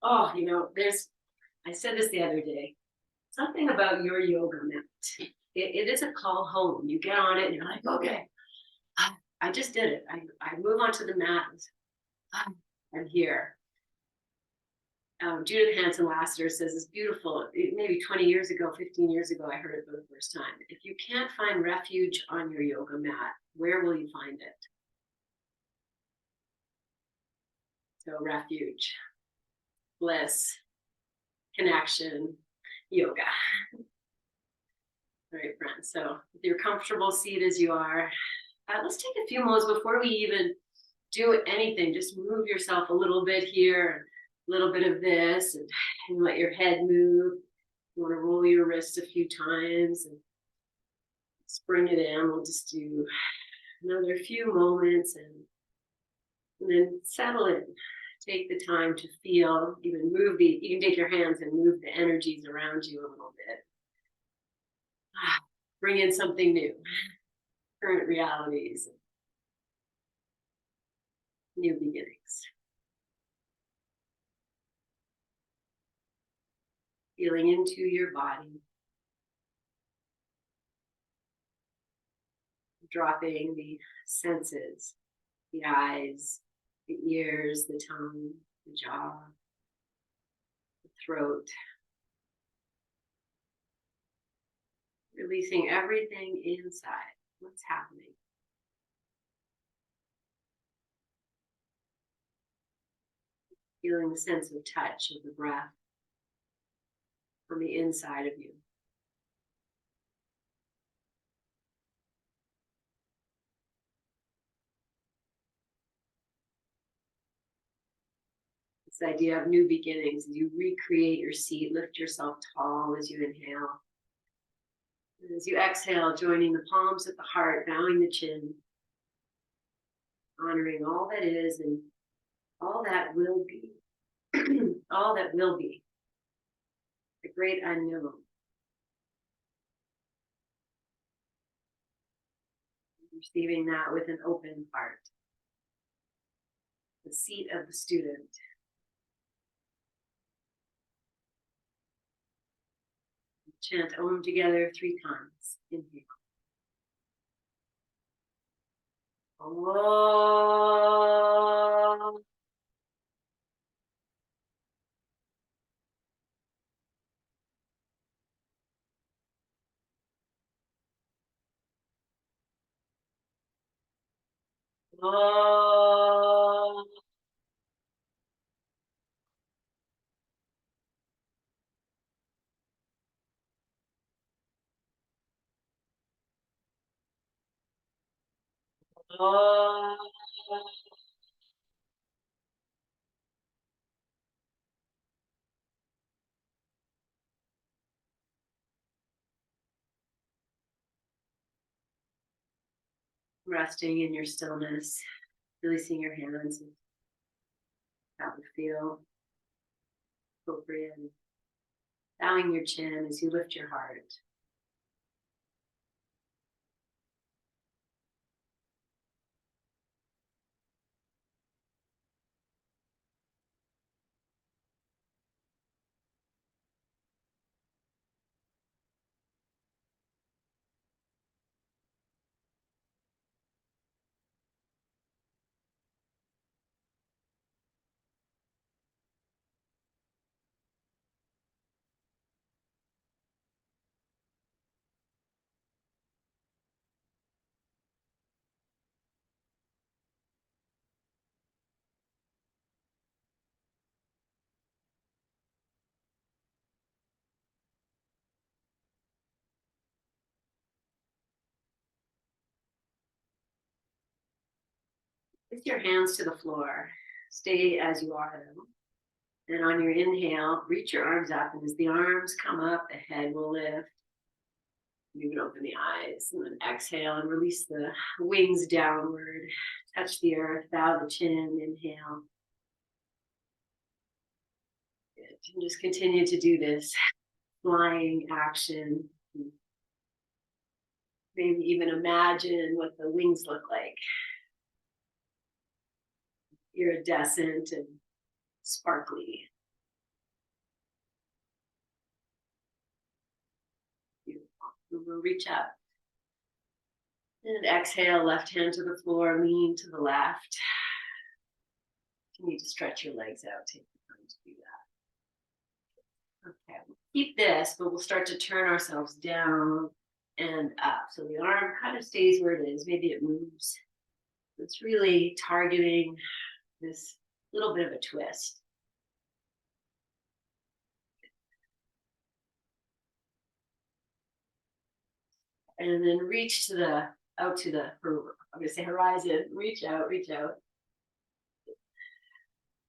Oh, I said this the other day, something about your yoga mat. It is a call home. You get on it and you're like, okay, I just did it. I move onto the mat. I'm here. Judith Hanson Lassiter says it's beautiful. Maybe 20 years ago, 15 years ago, I heard it for the first time. If you can't find refuge on your yoga mat, where will you find it? So refuge, bliss, connection, yoga. All right, friends. So with your comfortable seat as you are, let's take a few moments before we even do anything. Just move yourself a little bit here, a little bit of this, and let your head move. You want to roll your wrists a few times and just bring it in. We'll just do another few moments and then settle in. Take the time to feel, even you can take your hands and move the energies around you a little bit. Bring in something new, current realities, new beginnings. Feeling into your body, dropping the senses, the eyes, the ears, the tongue, the jaw, the throat. Releasing everything inside. What's happening? Feeling the sense of touch of the breath on the inside of you. This idea of new beginnings, as you recreate your seat, lift yourself tall as you inhale. And as you exhale, joining the palms at the heart, bowing the chin, honoring all that is and all that will be. All that will be. The great unknown. Receiving that with an open heart. The seat of the student. Chant Om together 3 times. Inhale. Om. Om. Om. Resting in your stillness, releasing your hands, and that would feel appropriate. Bowing your chin as you lift your heart. Lift your hands to the floor. Stay as you are, though. And on your inhale, reach your arms up. And as the arms come up, the head will lift. You can open the eyes. And then exhale and release the wings downward. Touch the earth. Bow the chin. Inhale. Good. And just continue to do this flying action. Maybe even imagine what the wings look like. Iridescent and sparkly. We'll reach up. And exhale, left hand to the floor, lean to the left. You need to stretch your legs out. Take the time to do that. Okay, we'll keep this, but we'll start to turn ourselves down and up. So the arm kind of stays where it is. Maybe it moves. It's really targeting this little bit of a twist. And then reach to the out to the, I'm gonna say horizon. Reach out, reach out.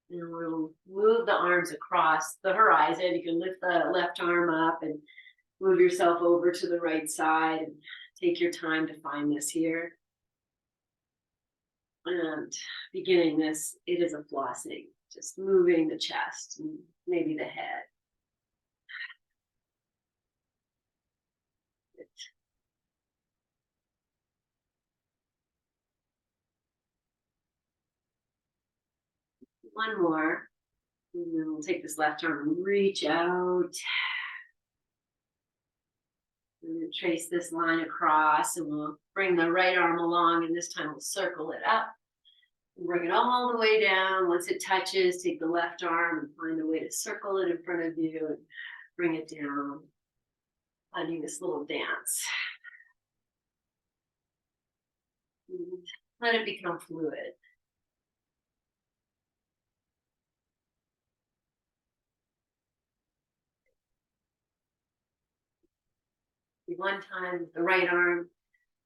And we'll move the arms across the horizon. You can lift the left arm up and move yourself over to the right side and take your time to find this here. And beginning this, it is a flossing, just moving the chest and maybe the head. One more. And then we'll take this left arm, reach out. And then trace this line across, and we'll bring the right arm along, and this time we'll circle it up. And bring it all the way down. Once it touches, take the left arm and find a way to circle it in front of you and bring it down. Finding this little dance. And let it become fluid. One time with the right arm,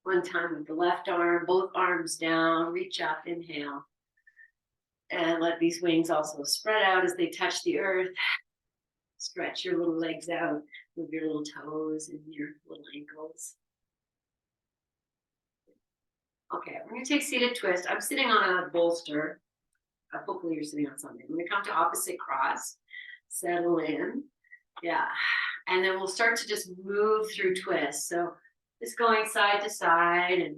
one time with the left arm, both arms down, reach up, inhale. And let these wings also spread out as they touch the earth. Stretch your little legs out, move your little toes and your little ankles. Okay, we're gonna take seated twist. I'm sitting on a bolster. Hopefully you're sitting on something. I'm gonna come to opposite cross, settle in. Yeah, and then we'll start to just move through twists. So just going side to side and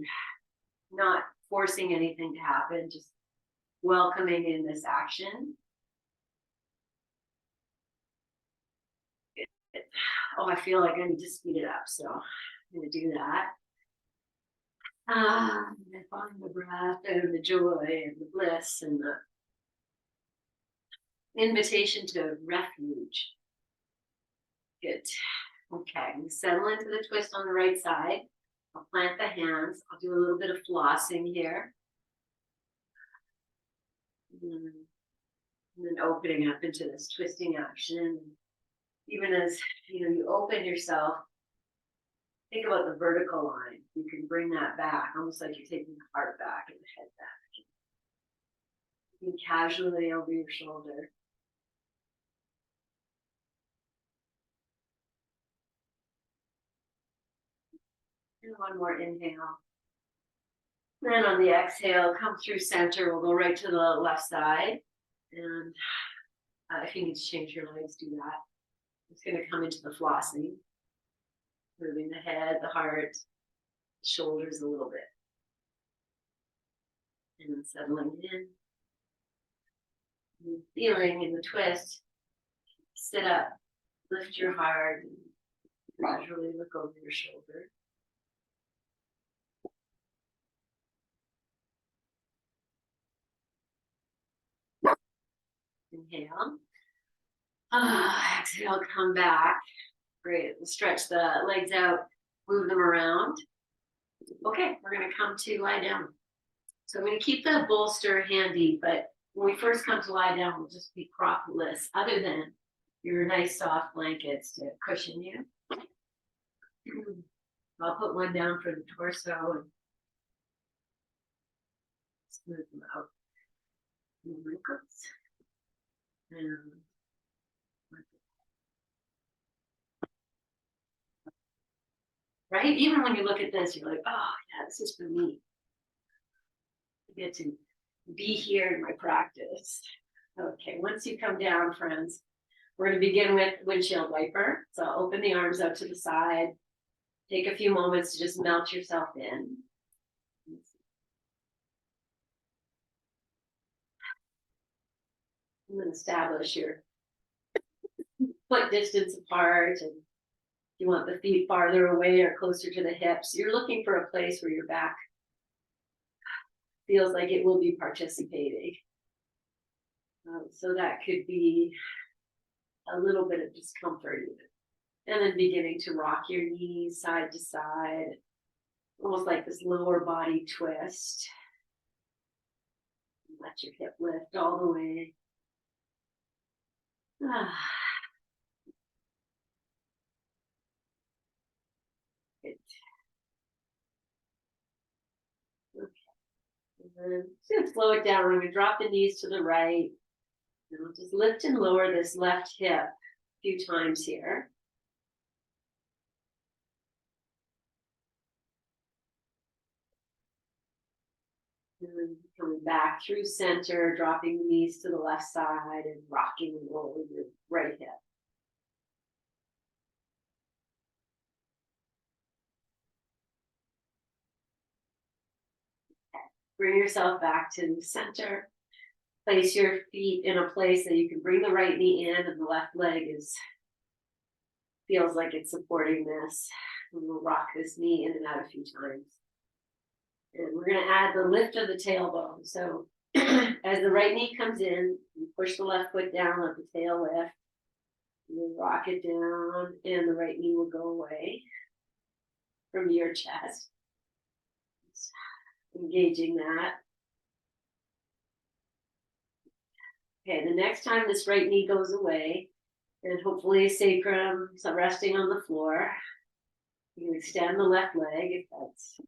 not forcing anything to happen, just welcoming in this action. Oh, I feel like I need to speed it up, so I'm gonna do that. And find the breath and the joy and the bliss and the invitation to refuge. Good. Okay, settle into the twist on the right side. I'll plant the hands. I'll do a little bit of flossing here. And then opening up into this twisting action. Even as you open yourself, think about the vertical line. You can bring that back, almost like you're taking the heart back and the head back. You can casually over your shoulder. And one more inhale. Then on the exhale, come through center. We'll go right to the left side. And if you need to change your legs, do that. It's going to come into the flossing. Moving the head, the heart, the shoulders a little bit. And then settling in. And feeling in the twist. Sit up. Lift your heart. Gradually look over your shoulder. Inhale. Exhale, come back. Great. We'll stretch the legs out, move them around. Okay, we're going to come to lie down. So I'm going to keep the bolster handy, but when we first come to lie down, we'll just be propless, other than your nice soft blankets to cushion you. I'll put one down for the torso and smooth them out. And wrinkles. And right? Even when you look at this, you're like, oh, yeah, this is for me. I get to be here in my practice. Okay, once you come down, friends, we're going to begin with windshield wiper. So open the arms out to the side. Take a few moments to just melt yourself in. And then establish your foot distance apart and You want the feet farther away or closer to the hips. You're looking for a place where your back feels like it will be participating. So that could be a little bit of discomfort even. And then beginning to rock your knees side to side, almost like this lower body twist. Let your hip lift all the way. Good. Okay. And then just gonna slow it down. We're gonna drop the knees to the right. And we'll just lift and lower this left hip a few times here. And then coming back through center, dropping the knees to the left side and rocking and rolling your right hip. Bring yourself back to the center. Place your feet in a place that you can bring the right knee in and the left leg feels like it's supporting this. And we'll rock this knee in and out a few times. And we're going to add the lift of the tailbone. So as the right knee comes in, you push the left foot down, let the tail lift. And then rock it down, and the right knee will go away from your chest. Just engaging that. Okay, the next time this right knee goes away, and hopefully sacrum is resting on the floor, you can extend the left leg if that's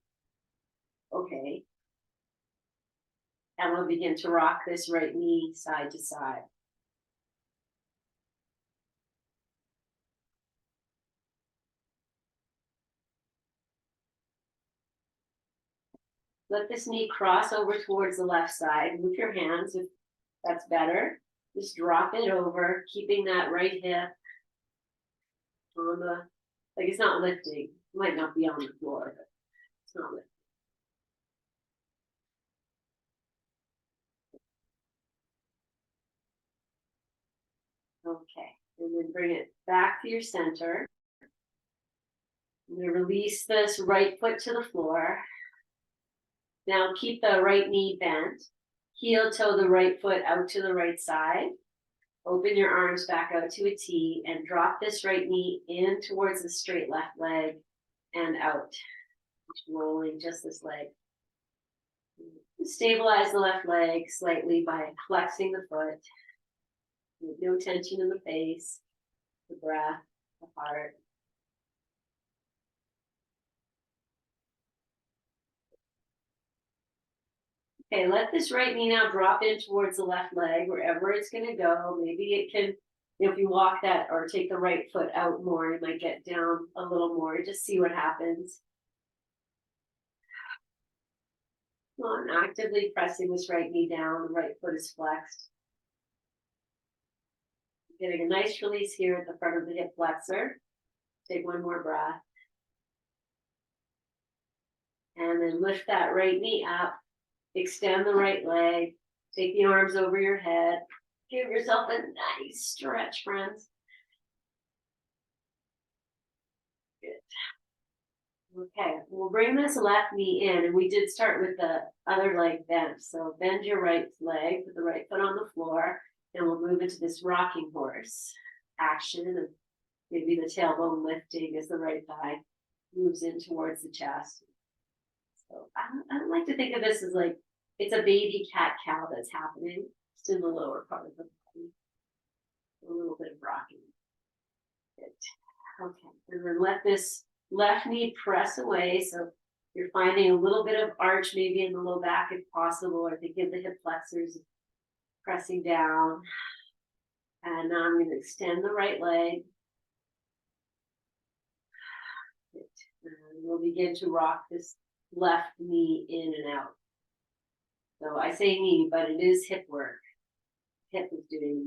okay. And we'll begin to rock this right knee side to side. Let this knee cross over towards the left side. Move your hands if that's better. Just drop it over, keeping that right hip on the, like it's not lifting. It might not be on the floor, but it's not lifting. Okay, and then bring it back to your center. I'm going to release this right foot to the floor. Now keep the right knee bent. Heel toe the right foot out to the right side. Open your arms back out to a T and drop this right knee in towards the straight left leg and out. Just rolling just this leg. Stabilize the left leg slightly by flexing the foot. No tension in the face, the breath, the heart. Okay, let this right knee now drop in towards the left leg, wherever it's going to go. Maybe it can, if you walk that or take the right foot out more, you might get down a little more. Just see what happens. Well, I'm actively pressing this right knee down. The right foot is flexed. Getting a nice release here at the front of the hip flexor. Take one more breath. And then lift that right knee up. Extend the right leg. Take the arms over your head. Give yourself a nice stretch, friends. Good. Okay, we'll bring this left knee in, and we did start with the other leg bent. So bend your right leg, put the right foot on the floor, and we'll move into this rocking horse action. And maybe the tailbone lifting as the right thigh moves in towards the chest. So I like to think of this as like it's a baby cat-cow that's happening just in the lower part of the body. A little bit of rocking. Good. Okay, and then let this left knee press away. So you're finding a little bit of arch maybe in the low back if possible, or think of the hip flexors pressing down. And now I'm going to extend the right leg. Good. And we'll begin to rock this left knee in and out. So I say knee, but it is hip work. Hip is doing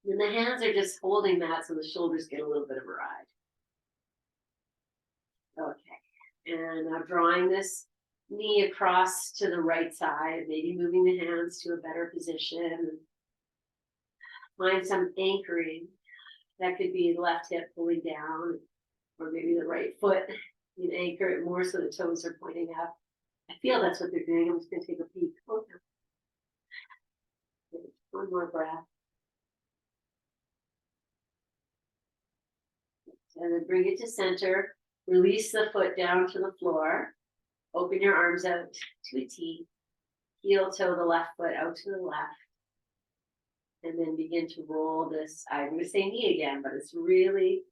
the move. And the hands are just holding that so the shoulders get a little bit of a ride. Okay, and now drawing this knee across to the right side, maybe moving the hands to a better position. Find some anchoring. That could be left hip pulling down, or maybe the right foot. You can anchor it more so the toes are pointing up. I feel that's what they're doing. I'm just gonna take a peek. Oh, no. One more breath. And then bring it to center. Release the foot down to the floor. Open your arms out to a T. Heel toe the left foot out to the left. And then begin to roll this. I'm going to say knee again, but it's really,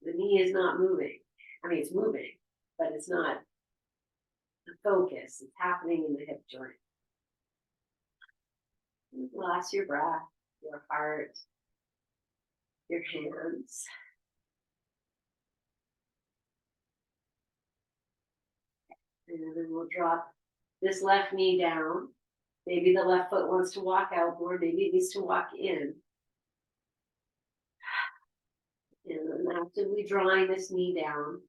the knee is not moving. I mean, it's moving, but it's not the focus. It's happening in the hip joint. Relax your breath, your heart, your hands. And then we'll drop this left knee down. Maybe the left foot wants to walk out more, maybe it needs to walk in. And I'm actively drawing this knee down,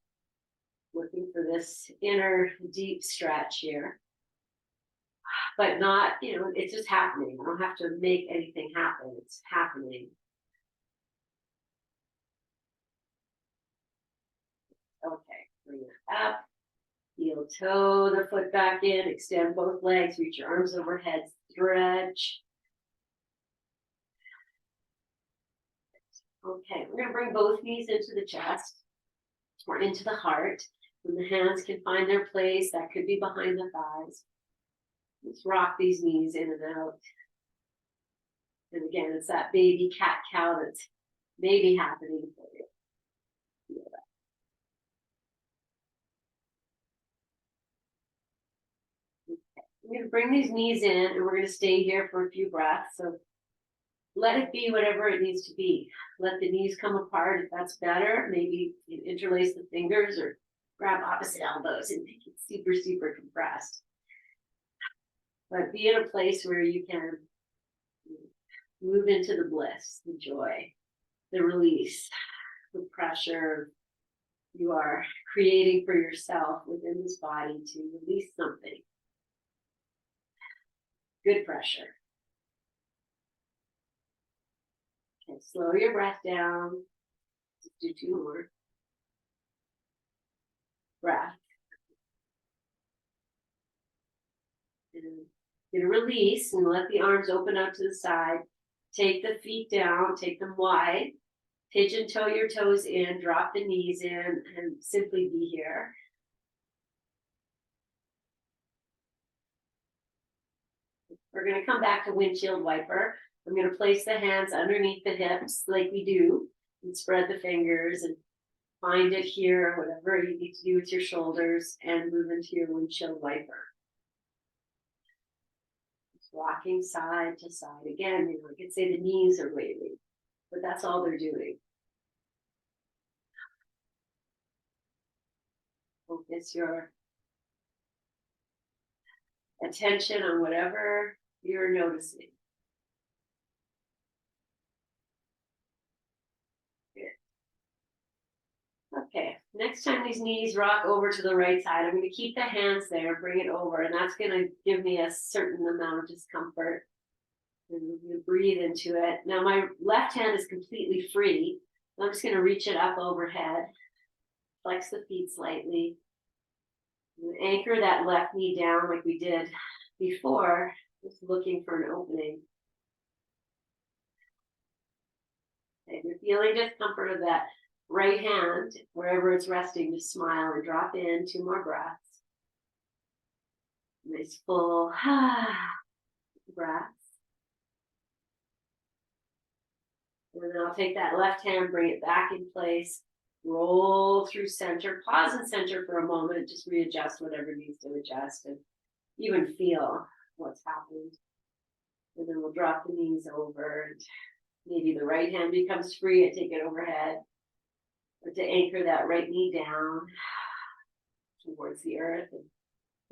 looking for this inner deep stretch here. But not, it's just happening. I don't have to make anything happen. It's happening. Okay, bring it up. Heel toe the foot back in, extend both legs, reach your arms overhead, stretch. Okay, we're going to bring both knees into the chest or into the heart. And the hands can find their place. That could be behind the thighs. Let's rock these knees in and out. And again, it's that baby cat-cow that's maybe happening for you. Feel that. Okay. I'm going to bring these knees in and we're going to stay here for a few breaths. So let it be whatever it needs to be. Let the knees come apart if that's better. Maybe you interlace the fingers or grab opposite elbows and make it super, super compressed. But be in a place where you can move into the bliss, the joy, the release, the pressure you are creating for yourself within this body to release something. Good pressure. Okay, slow your breath down. Let's do 2 more. Breath. And you're going to release and let the arms open up to the side. Take the feet down, take them wide. Pigeon toe your toes in, drop the knees in, and simply be here. We're going to come back to windshield wiper. I'm going to place the hands underneath the hips like we do and spread the fingers and find it here, whatever you need to do with your shoulders, and move into your windshield wiper. Just rocking side to side. Again, I could say the knees are waving, but that's all they're doing. Focus your attention on whatever you're noticing. Okay, next time these knees rock over to the right side, I'm going to keep the hands there, bring it over, and that's going to give me a certain amount of discomfort. And you breathe into it. Now my left hand is completely free. I'm just going to reach it up overhead, flex the feet slightly, and anchor that left knee down like we did before, just looking for an opening. Okay, if you're feeling discomfort of that right hand, wherever it's resting, just smile and drop in 2 more breaths. Nice full breaths. And then I'll take that left hand, bring it back in place, roll through center, pause in center for a moment, just readjust whatever needs to adjust and even feel what's happened. And then we'll drop the knees over and maybe the right hand becomes free. I take it overhead. Or to anchor that right knee down towards the earth. And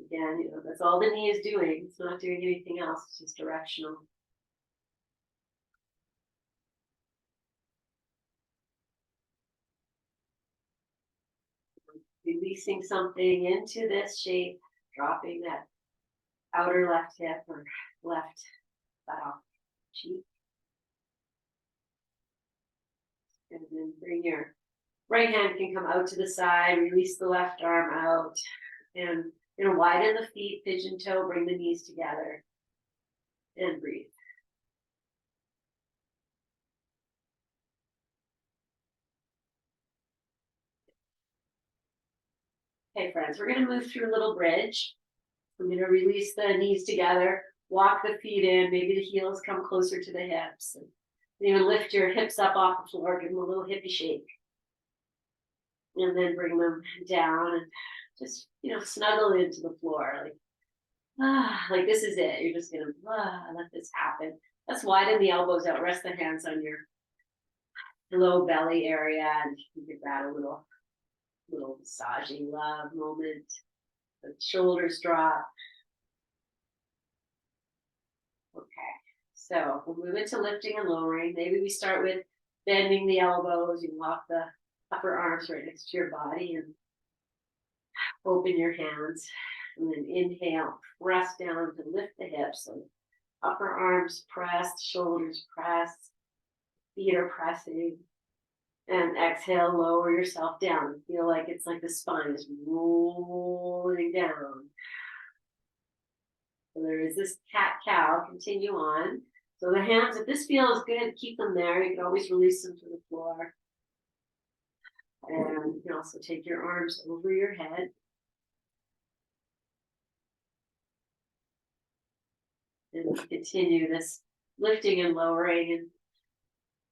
again, that's all the knee is doing. It's not doing anything else. It's just directional. Releasing something into this shape, dropping that outer left hip or left cheek. And then bring your right hand can come out to the side, release the left arm out, and widen the feet, pigeon toe, bring the knees together, and breathe. Okay, friends, we're gonna move through a little bridge. I'm gonna release the knees together, walk the feet in, maybe the heels come closer to the hips, and even lift your hips up off the floor, give them a little hippie shake. And then bring them down and just, snuggle into the floor. Like this is it. You're just gonna let this happen. Let's widen the elbows out, rest the hands on your low belly area, and give that a little massaging love moment. The shoulders drop. Okay, so we'll move into lifting and lowering. Maybe we start with bending the elbows. You walk the upper arms right next to your body and open your hands. And then inhale, press down to lift the hips. So upper arms pressed, shoulders pressed, feet are pressing. And exhale, lower yourself down. Feel like it's like the spine is rolling down. So there is this cat-cow. Continue on. So the hands, if this feels good, keep them there. You can always release them to the floor. And you can also take your arms over your head. And continue this lifting and lowering.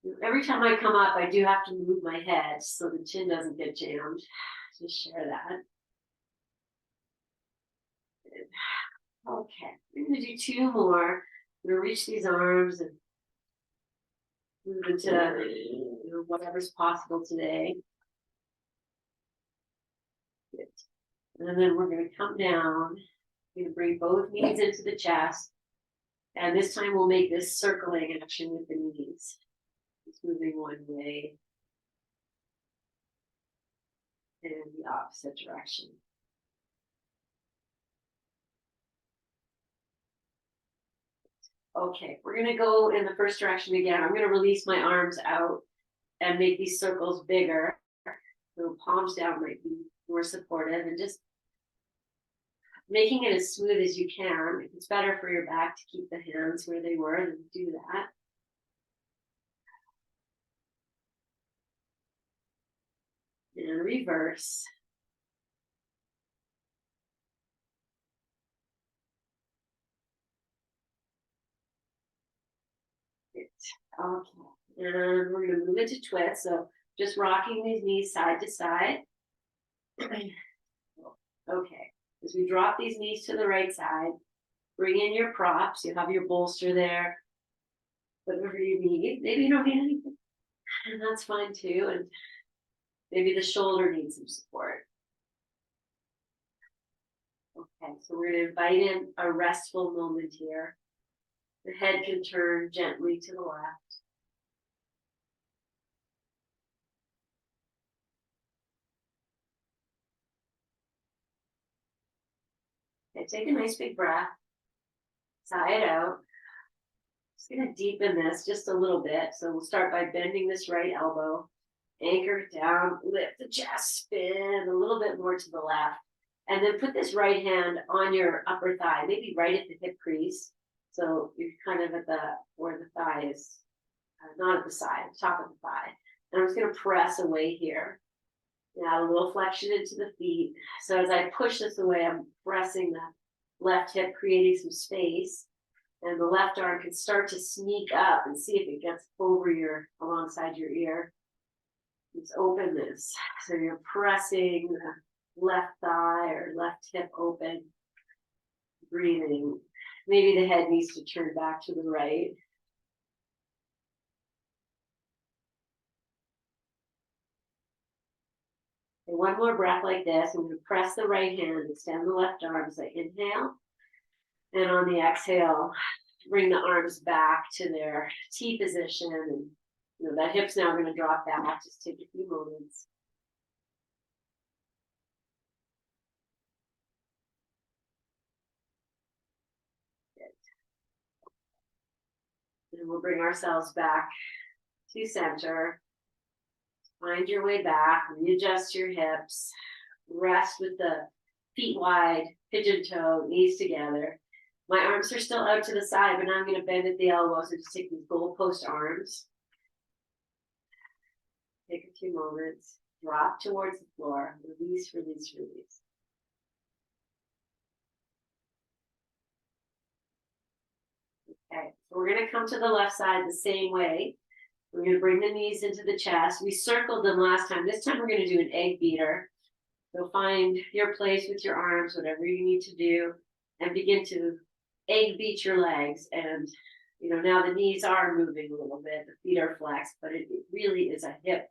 And every time I come up, I do have to move my head so the chin doesn't get jammed. Just share that. Okay, we're going to do two more. We're going to reach these arms and move into whatever's possible today. Good. And then we're going to come down. We're going to bring both knees into the chest. And this time we'll make this circling action with the knees. Just moving one way and the opposite direction. Okay, we're going to go in the first direction again. I'm going to release my arms out and make these circles bigger. So palms down might be more supportive, and just making it as smooth as you can. If it's better for your back to keep the hands where they were, then do that. And reverse. Okay, and we're going to move into twist. So just rocking these knees side to side. Okay, as we drop these knees to the right side, bring in your props. You have your bolster there, whatever you need. Maybe you don't need anything, and that's fine too. And maybe the shoulder needs some support. Okay, so we're going to invite in a restful moment here. The head can turn gently to the left. Okay, take a nice big breath. Sigh it out. Just going to deepen this just a little bit. So we'll start by bending this right elbow. Anchor it down, lift the chest, spin a little bit more to the left. And then put this right hand on your upper thigh, maybe right at the hip crease. So you're kind of at where the thigh is, not at the side, top of the thigh. And I'm just going to press away here. Add a little flexion into the feet. So as I push this away, I'm pressing the left hip, creating some space. And the left arm can start to sneak up and see if it gets alongside your ear. Let's open this. So you're pressing the left thigh or left hip open. Breathing. Maybe the head needs to turn back to the right. And one more breath like this. I'm going to press the right hand, extend the left arm as I inhale. And on the exhale, bring the arms back to their T position. And that hip's now going to drop back. Just take a few moments. And we'll bring ourselves back to center. Find your way back, readjust your hips, rest with the feet wide, pigeon toe, knees together. My arms are still out to the side, but now I'm going to bend at the elbows and just take these goalpost arms. Take a few moments, drop towards the floor, release, release, release. Okay, so we're going to come to the left side the same way. We're going to bring the knees into the chest. We circled them last time. This time we're going to do an egg beater. So find your place with your arms, whatever you need to do, and begin to egg beat your legs. And, you know, now the knees are moving a little bit, the feet are flexed, but it really is a hip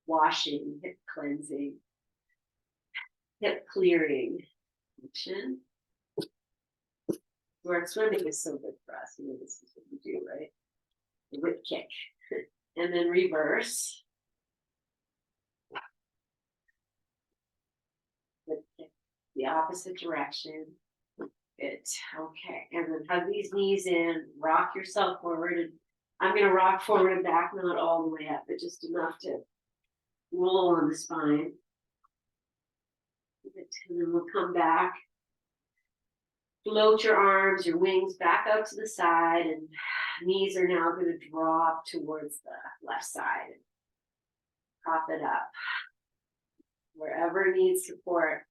washing, hip cleansing, hip clearing action. Where swimming is so good for us. You know, this is what we do, right? The whip kick. And then reverse. Whip kick the opposite direction. Good. Okay. And then hug these knees in, rock yourself forward. And I'm going to rock forward and back, not all the way up, but just enough to roll on the spine. Good. And then we'll come back. Float your arms, your wings back out to the side, and knees are now going to drop towards the left side. Prop it up. Wherever needs support.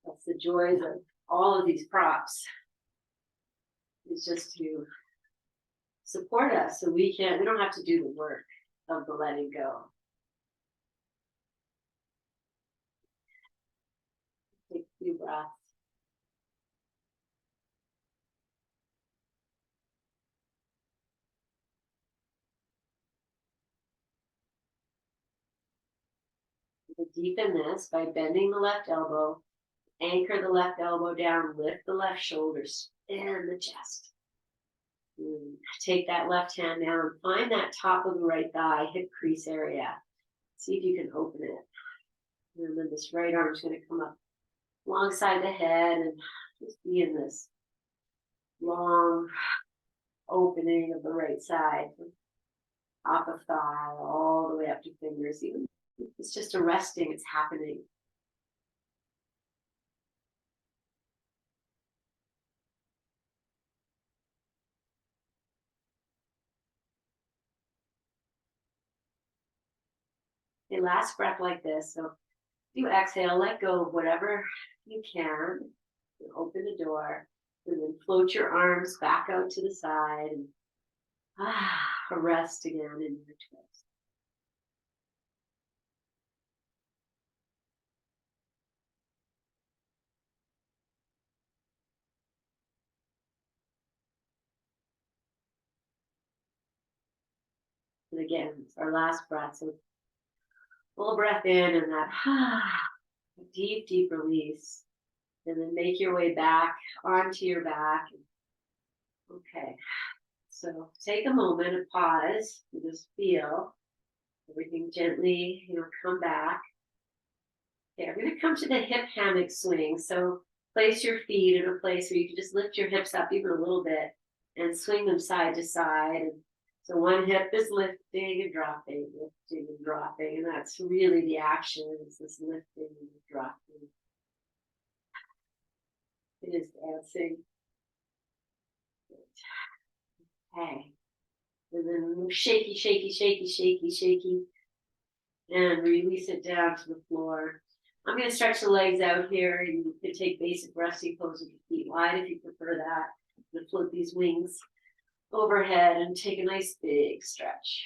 That's the joys of all of these props. It's just to support us so we don't have to do the work of the letting go. Take a few breaths. Deepen this by bending the left elbow, anchor the left elbow down, lift the left shoulders, and the chest. Take that left hand down, find that top of the right thigh, hip crease area. See if you can open it. And then this right arm is going to come up alongside the head and just be in this long opening of the right side. Top of thigh, all the way up to fingers. Even it's just a resting, it's happening. Okay, last breath like this. So you exhale, let go of whatever you can. And open the door. And then float your arms back out to the side. And rest again in your twist. And again, it's our last breath. So full breath in and that deep, deep release. And then make your way back onto your back. Okay. So take a moment of pause and just feel everything gently, come back. Okay, we're going to come to the hip hammock swing. So place your feet in a place where you can just lift your hips up even a little bit and swing them side to side. And so one hip is lifting and dropping, and that's really the action, is this lifting and dropping. It is dancing. Okay. And then shaky, shaky, shaky, shaky, shaky. And release it down to the floor. I'm going to stretch the legs out here. You can take basic resting pose with your feet wide if you prefer that. I'm going to float these wings overhead and take a nice big stretch.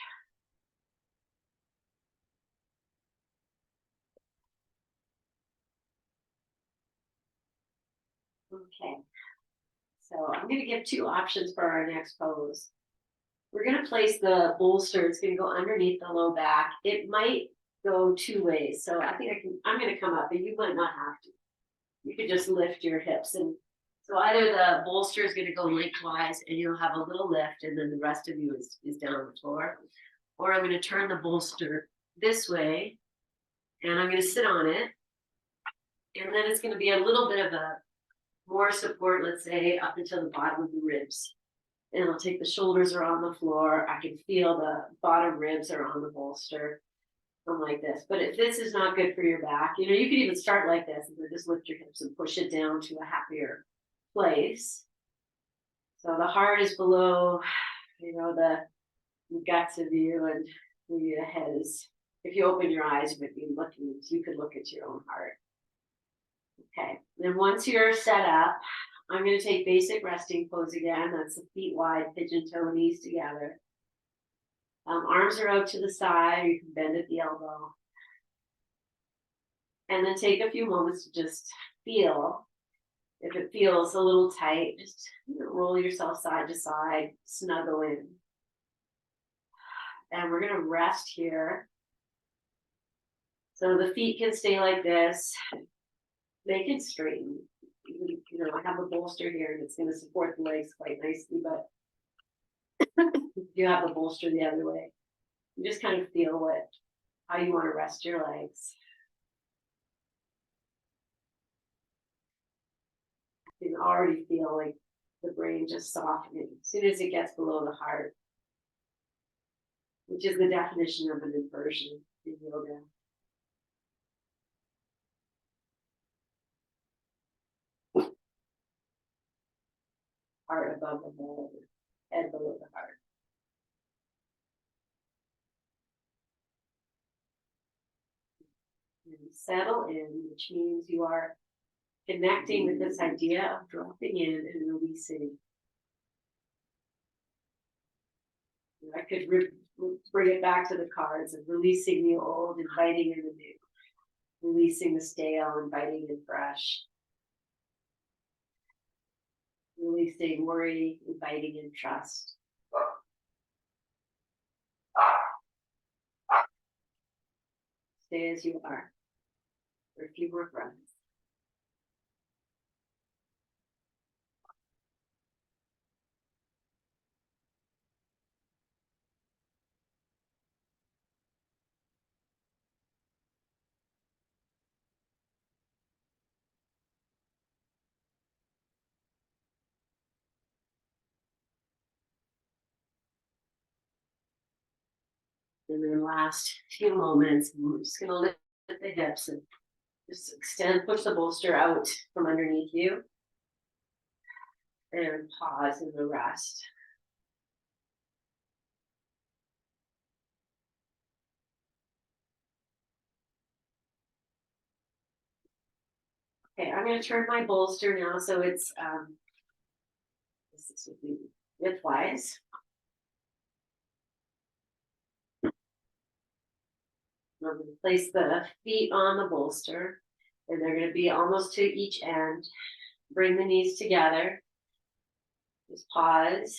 Okay. So I'm going to give two options for our next pose. We're going to place the bolster. It's going to go underneath the low back. It might go two ways. So I think I'm going to come up, but you might not have to. You could just lift your hips. And so either the bolster is going to go lengthwise and you'll have a little lift, and then the rest of you is down on the floor. Or I'm going to turn the bolster this way and I'm going to sit on it. And then it's going to be a little bit of a more support, let's say, up until the bottom of the ribs. And I'll take the shoulders are on the floor. I can feel the bottom ribs are on the bolster. I'm like this. But if this is not good for your back, you could even start like this and then just lift your hips and push it down to a happier place. So the heart is below, the guts of you, and the head is, if you open your eyes, you could look at your own heart. Okay, then once you're set up, I'm going to take basic resting pose again. That's the feet wide, pigeon toe, knees together. Arms are out to the side. You can bend at the elbow. And then take a few moments to just feel. If it feels a little tight, just roll yourself side to side, snuggle in. And we're going to rest here. So the feet can stay like this. Make it straighten. I have a bolster here and it's going to support the legs quite nicely, but you have the bolster the other way. You just kind of feel how you want to rest your legs. You can already feel like the brain just softening as soon as it gets below the heart, which is the definition of an inversion in yoga. Heart above the head below the heart. And settle in, which means you are connecting with this idea of dropping in and releasing. I could bring it back to the cards of releasing the old, inviting in the new, releasing the stale, inviting in fresh, releasing worry, inviting in trust. Stay as you are for a few more breaths. And then last few moments, I'm just going to lift the hips and just extend, push the bolster out from underneath you. And pause in the rest. Okay, I'm going to turn my bolster now so it's this would be widthwise. I'm going to place the feet on the bolster, and they're going to be almost to each end. Bring the knees together. Just pause.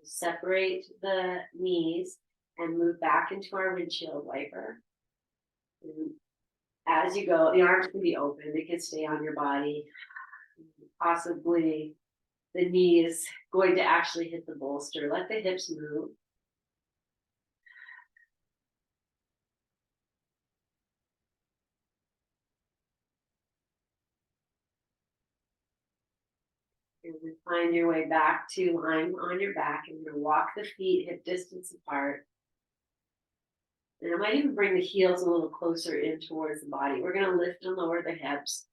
Separate the knees and move back into our windshield wiper. And as you go, the arms can be open. They can stay on your body. Possibly the knee is going to actually hit the bolster. Let the hips move. And then find your way back to lying on your back, and you're going to walk the feet hip distance apart. And I might even bring the heels a little closer in towards the body. We're going to lift and lower the hips.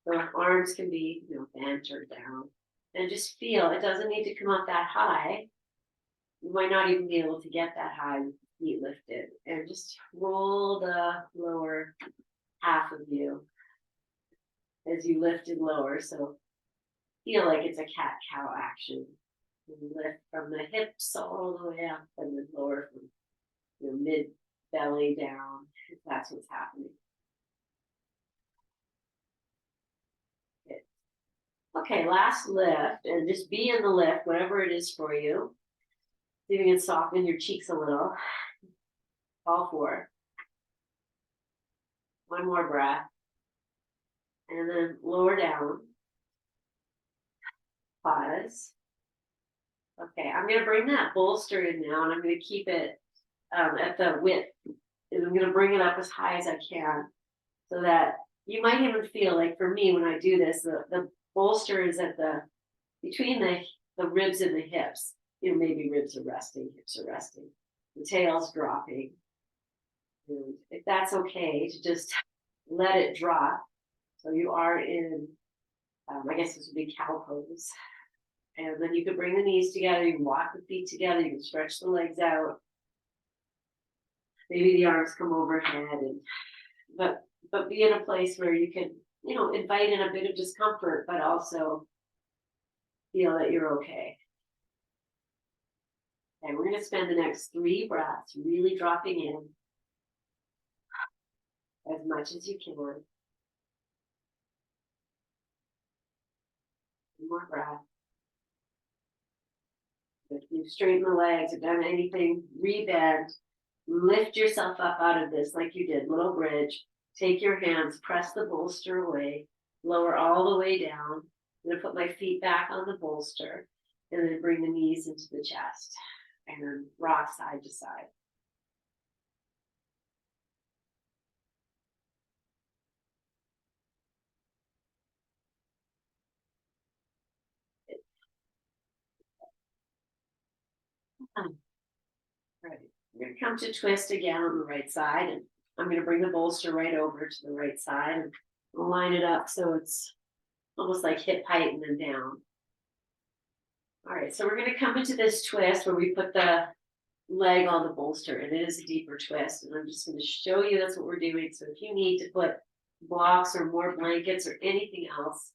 So our arms can be, bent or down. And just feel, it doesn't need to come up that high. You might not even be able to get that high with the feet lifted. And just roll the lower half of you as you lift and lower. So feel like it's a cat-cow action. You lift from the hips all the way up and then lower from your mid-belly down, if that's what's happening. Okay, last lift, and just be in the lift, whatever it is for you. See if you can soften your cheeks a little. All four. One more breath. And then lower down. Pause. Okay, I'm gonna bring that bolster in now, and I'm gonna keep it at the width, and I'm gonna bring it up as high as I can, so that you might even feel like, for me, when I do this, the bolster is at the between the ribs and the hips. You know, maybe ribs are resting, hips are resting, the tail's dropping. And if that's okay, to just let it drop. So you are in, I guess this would be cow pose. And then you can bring the knees together, you can walk the feet together, you can stretch the legs out. Maybe the arms come overhead, and but be in a place where you can, invite in a bit of discomfort, but also feel that you're okay. Okay, we're gonna spend the next 3 breaths really dropping in as much as you can. 1 more breath. If you've straightened the legs or done anything, rebend, lift yourself up out of this like you did, little bridge. Take your hands, press the bolster away, lower all the way down. I'm gonna put my feet back on the bolster, and then bring the knees into the chest, and then rock side to side. Right. We're gonna come to twist again on the right side, and I'm gonna bring the bolster right over to the right side and line it up so it's almost like hip height and then down. All right, so we're gonna come into this twist where we put the leg on the bolster, and it is a deeper twist. And I'm just gonna show you that's what we're doing. So if you need to put blocks or more blankets or anything else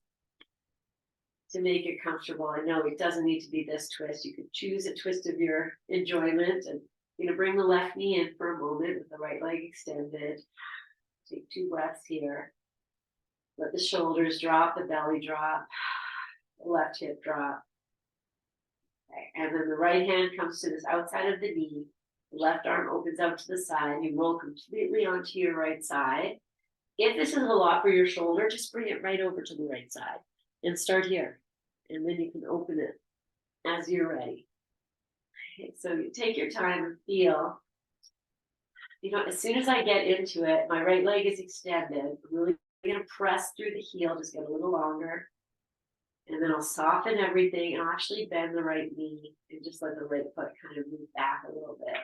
to make it comfortable, I know it doesn't need to be this twist. You could choose a twist of your enjoyment, and bring the left knee in for a moment with the right leg extended. Take 2 breaths here. Let the shoulders drop, the belly drop, the left hip drop. Okay. And then the right hand comes to this outside of the knee. The left arm opens out to the side. You roll completely onto your right side. If this is a lot for your shoulder, just bring it right over to the right side and start here. And then you can open it as you're ready. Okay, so you take your time and feel. As soon as I get into it, my right leg is extended. I'm really going to press through the heel, just get a little longer. And then I'll soften everything, and I'll actually bend the right knee and just let the right foot kind of move back a little bit.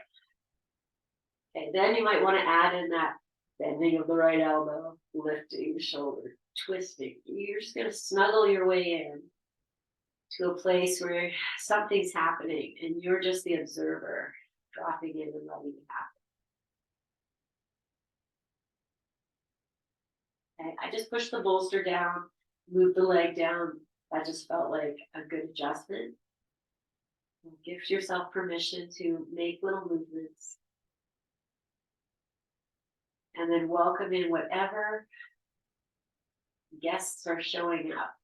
Okay, then you might want to add in that bending of the right elbow, lifting the shoulder, twisting. You're just going to snuggle your way in to a place where something's happening and you're just the observer, dropping in and letting it happen. Okay, I just pushed the bolster down, moved the leg down. That just felt like a good adjustment. Give yourself permission to make little movements. And then welcome in whatever guests are showing up.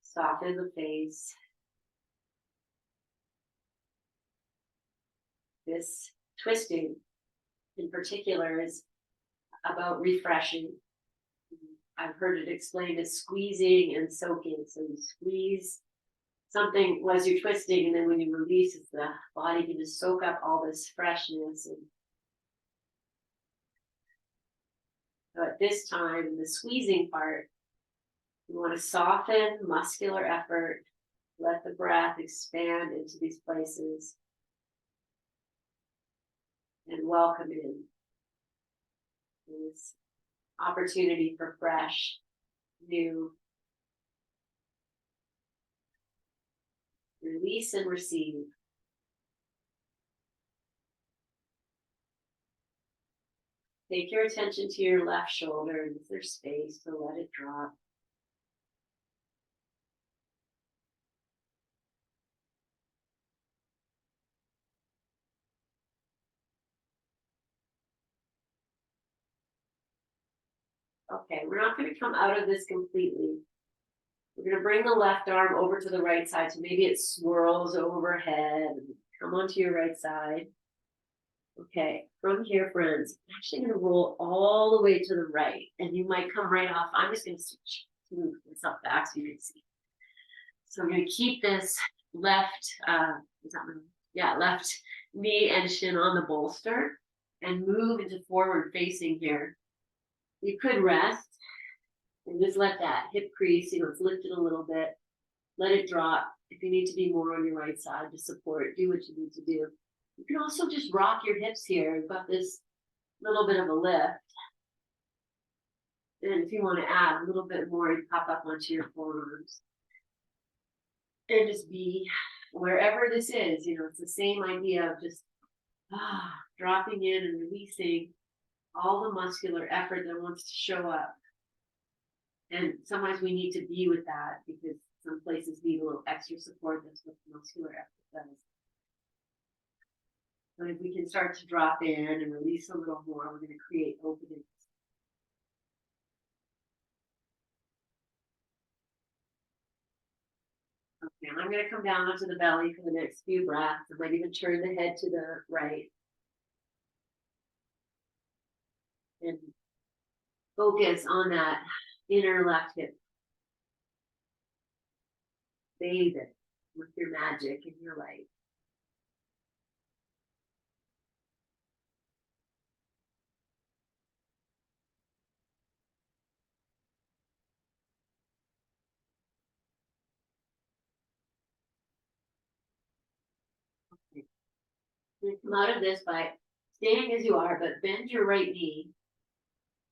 Soften the face. This twisting in particular is about refreshing. I've heard it explained as squeezing and soaking. So you squeeze something as you're twisting, and then when you release, it's the body can just soak up all this freshness. And so at this time, the squeezing part, you want to soften muscular effort, let the breath expand into these places, and welcome in this opportunity for fresh, new. Release and receive. Take your attention to your left shoulder, and is there space to let it drop? Okay, we're not going to come out of this completely. We're going to bring the left arm over to the right side, so maybe it swirls overhead and come onto your right side. Okay, from here, friends, I'm actually going to roll all the way to the right, and you might come right off. I'm just going to move myself back so you can see. So I'm going to keep this left, left knee and shin on the bolster and move into forward facing here. You could rest and just let that hip crease, it's lifted a little bit. Let it drop. If you need to be more on your right side to support, do what you need to do. You can also just rock your hips here. You've got this little bit of a lift. And if you want to add a little bit more, you pop up onto your forearms. And just be wherever this is, it's the same idea of just dropping in and releasing all the muscular effort that wants to show up. And sometimes we need to be with that because some places need a little extra support. That's what muscular effort does. But if we can start to drop in and release a little more, we're going to create openings. Okay, I'm going to come down onto the belly for the next few breaths. I might even turn the head to the right. And focus on that inner left hip. Bathe it with your magic and your light. Okay. You come out of this by staying as you are, but bend your right knee.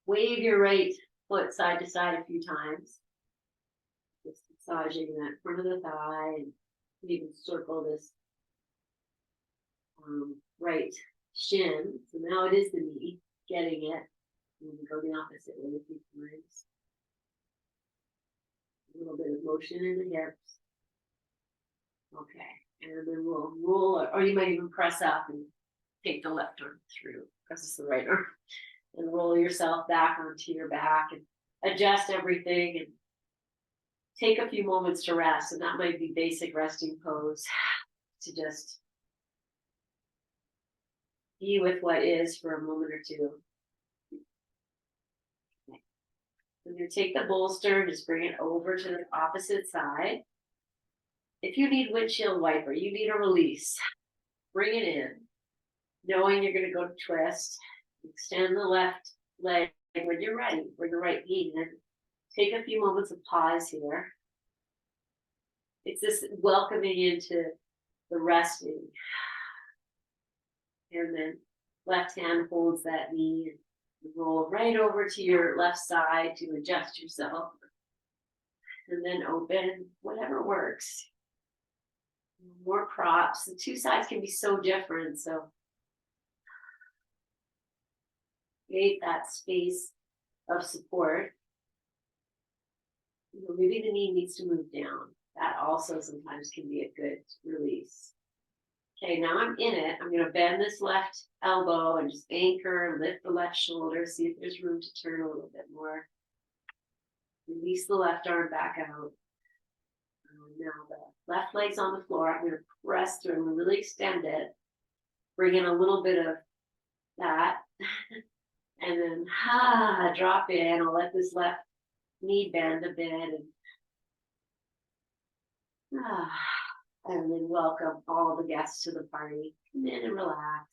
Wave your right foot side to side a few times. Just massaging that front of the thigh, and even circle this right shin. So now it is the knee getting it. And go the opposite way a few times. A little bit of motion in the hips. Okay, and then we'll roll, or you might even press up and take the left arm through. Press the right arm, and roll yourself back onto your back and adjust everything and take a few moments to rest. And that might be basic resting pose to just be with what is for a moment or two. Okay. Then you take the bolster, just bring it over to the opposite side. If you need windshield wiper, you need a release, bring it in, knowing you're going to go to twist. Extend the left leg when you're ready, bring the right knee in. Take a few moments of pause here. It's this welcoming into the resting. And then left hand holds that knee and roll right over to your left side to adjust yourself. And then open, whatever works. More props. The two sides can be so different. So create that space of support. Maybe the knee needs to move down. That also sometimes can be a good release. Okay, now I'm in it. I'm going to bend this left elbow and just anchor and lift the left shoulder. See if there's room to turn a little bit more. Release the left arm back out. Now the left leg's on the floor. I'm going to press through and really extend it. Bring in a little bit of that. And then drop in. I'll let this left knee bend a bit. And then welcome all the guests to the party. Come in and relax.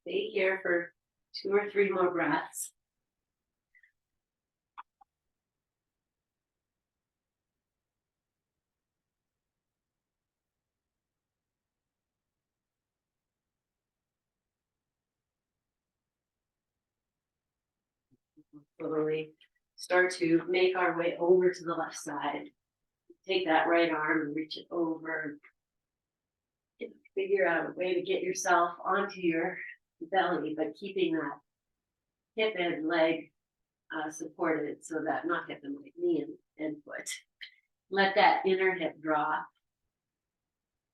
Stay here for 2 or 3 more breaths. Slowly start to make our way over to the left side. Take that right arm and reach it over. Figure out a way to get yourself onto your belly, but keeping that hip and leg supported, so that not hip and leg, knee and foot. Let that inner hip drop.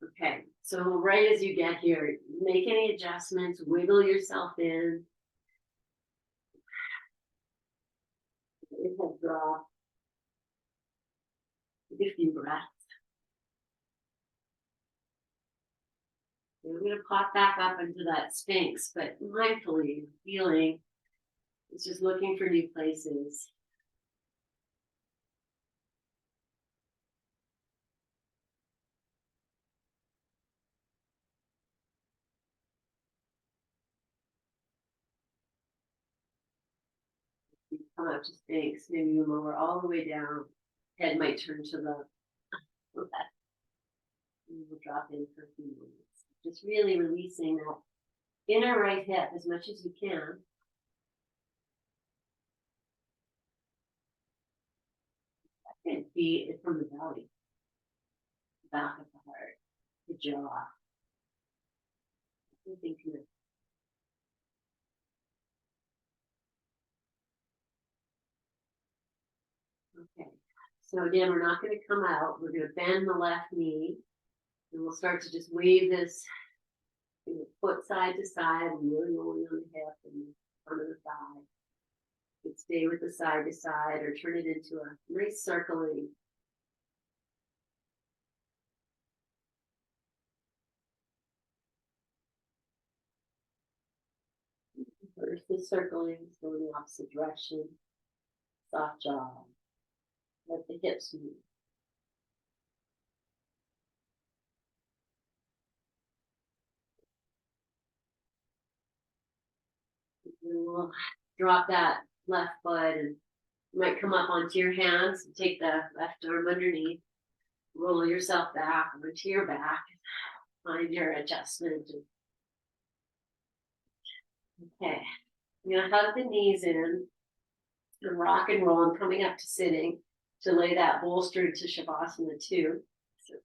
Okay, so right as you get here, make any adjustments, wiggle yourself in. Hip drop. Take a few breaths. And we're going to pop back up into that Sphinx, but mindfully feeling. It's just looking for new places. You come up to Sphinx, maybe you lower all the way down. Head might turn to the left. And we'll drop in for a few minutes. Just really releasing that inner right hip as much as you can. And feed it from the belly, back of the heart, the jaw. Everything connected. Okay. So again, we're not going to come out. We're going to bend the left knee. And we'll start to just wave this foot side to side, really rolling on the hip and front of the thigh. You could stay with the side to side or turn it into a nice circling. First the circling, go in the opposite direction. Soft jaw. Let the hips move. And we'll drop that left foot and you might come up onto your hands and take the left arm underneath. Roll yourself back onto your back. Find your adjustment. Okay. You're going to hug the knees in and rock and roll. I'm coming up to sitting to lay that bolster to Shavasana 2. So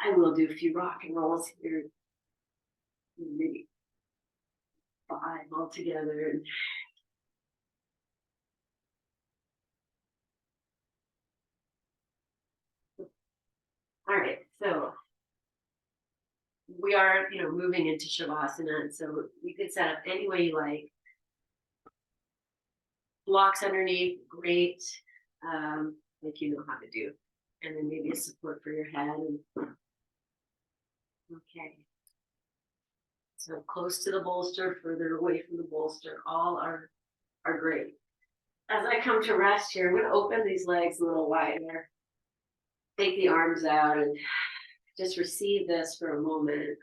I will do a few rock and rolls here, maybe 5 altogether. All right, so we are, moving into Shavasana, and so you can set up any way you like. Blocks underneath, great, like you know how to do. And then maybe a support for your head. Okay. So close to the bolster, further away from the bolster, all are great. As I come to rest here, I'm going to open these legs a little wider. Take the arms out and just receive this for a moment.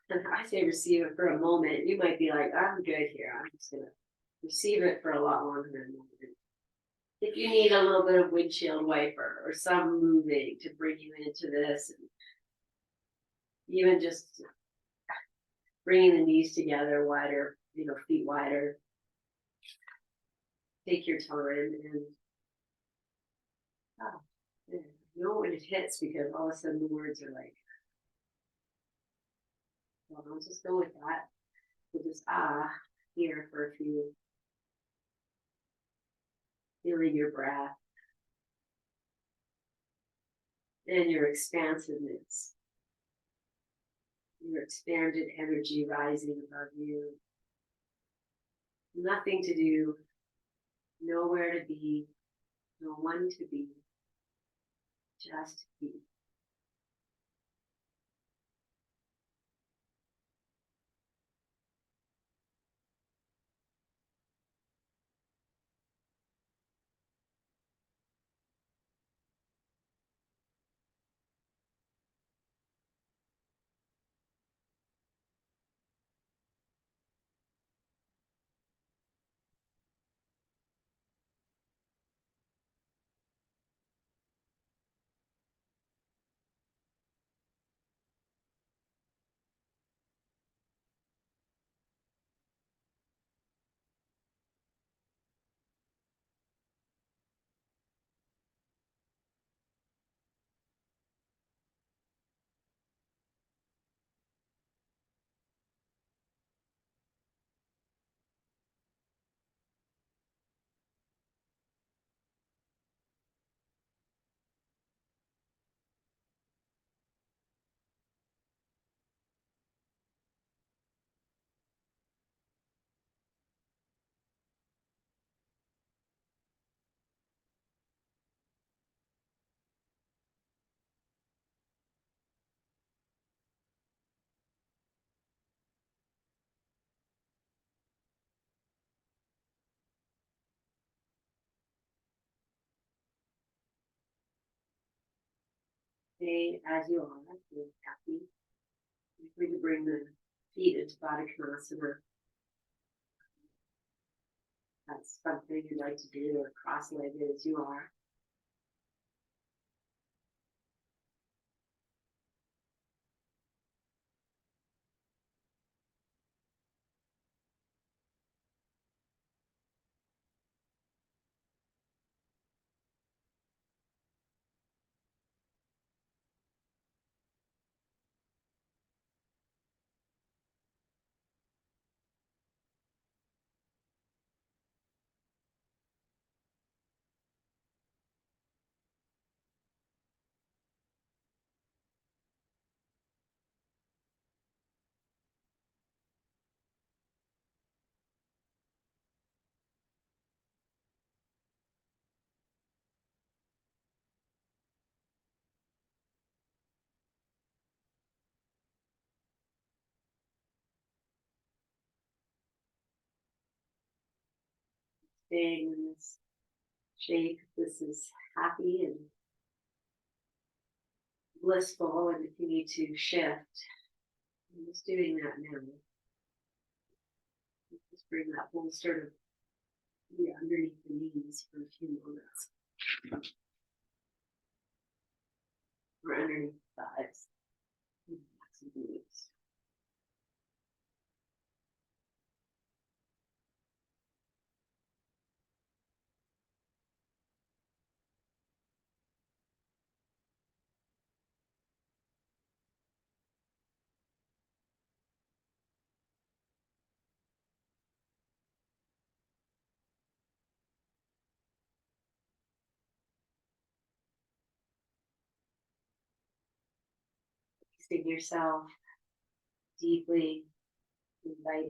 And I say receive it for a moment. You might be like, I'm good here. I'm just going to receive it for a lot longer than a moment. If you need a little bit of windshield wiper or some moving to bring you into this, even just bringing the knees together wider, feet wider. Take your time and know when it hits, because all of a sudden the words are like, well, I'll just go with that. We'll just here for a few. Feeling your breath and your expansiveness, your expanded energy rising above you. Nothing to do, nowhere to be, no one to be, just be. stay as you are, feel happy. We can bring the feet into Baddha Konasana. That's something you'd like to do, or cross-legged as you are. Staying in this shape, this is happy and blissful, and if you need to shift, I'm just doing that now. Just bring that whole sort of underneath the knees for a few moments. Or underneath the thighs. Focusing yourself deeply, inviting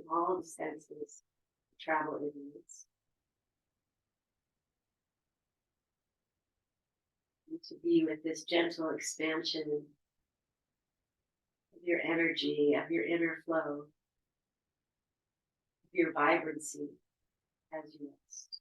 all the senses to travel inwards. And to be with this gentle expansion of your energy, of your inner flow, of your vibrancy as you rest.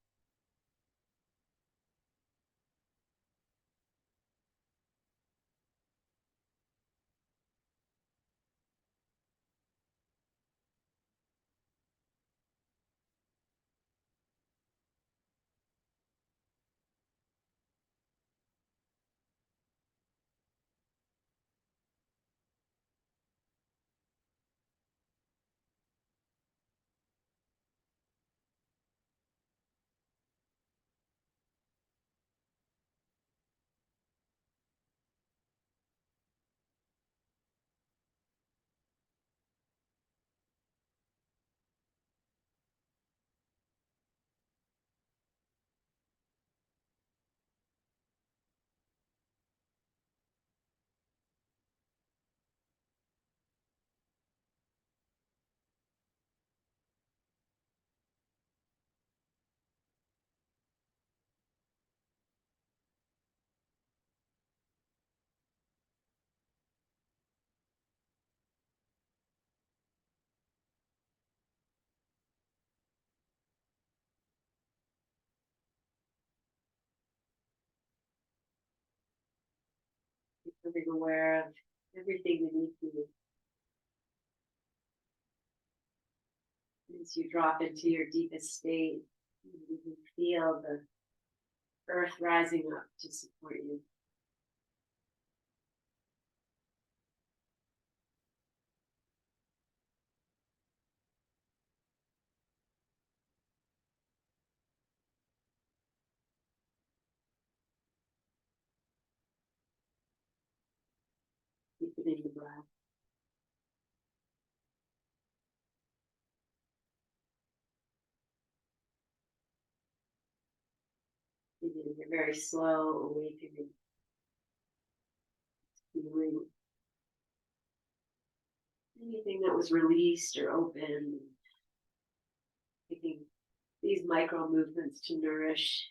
Becoming aware of everything beneath you as you drop into your deepest state. You can feel the earth rising up to support you. Deepening the breath. Beginning a very slow awakening, feeling anything that was released or open, taking these micro movements to nourish.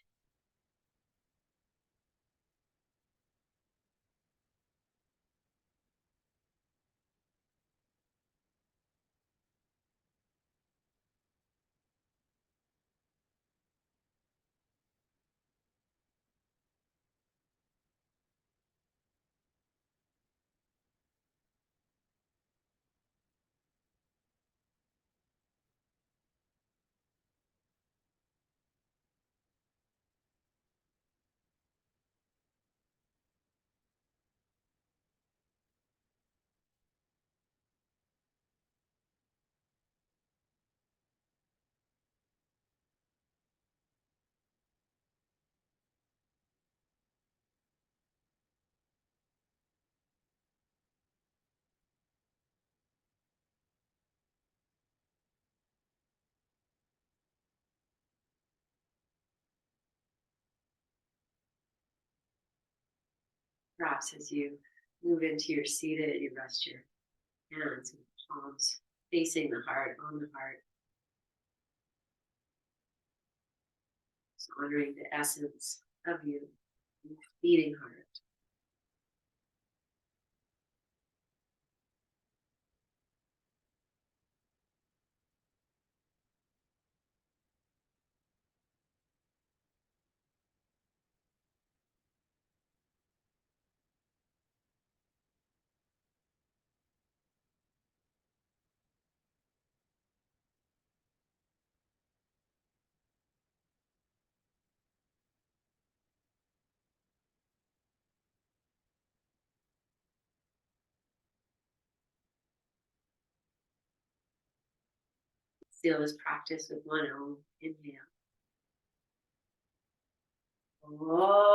Perhaps as you move into your seated, you rest your hands and palms facing the heart, on the heart. Just honoring the essence of you, beating heart. Seal this practice with one O. Inhale. Oh.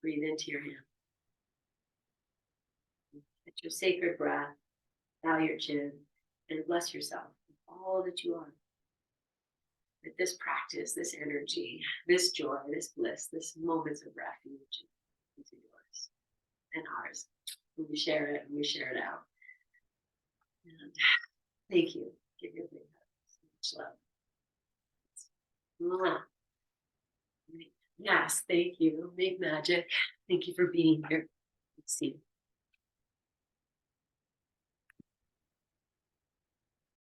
Breathe into your hand. At your sacred breath, bow your chin and bless yourself with all that you are. With this practice, this energy, this joy, this bliss, this moments of refuge into yours and ours. And we share it and we share it out. And thank you. Give your big hug. So much love. Mwah. Yes, thank you. Make magic. Thank you for being here. See you.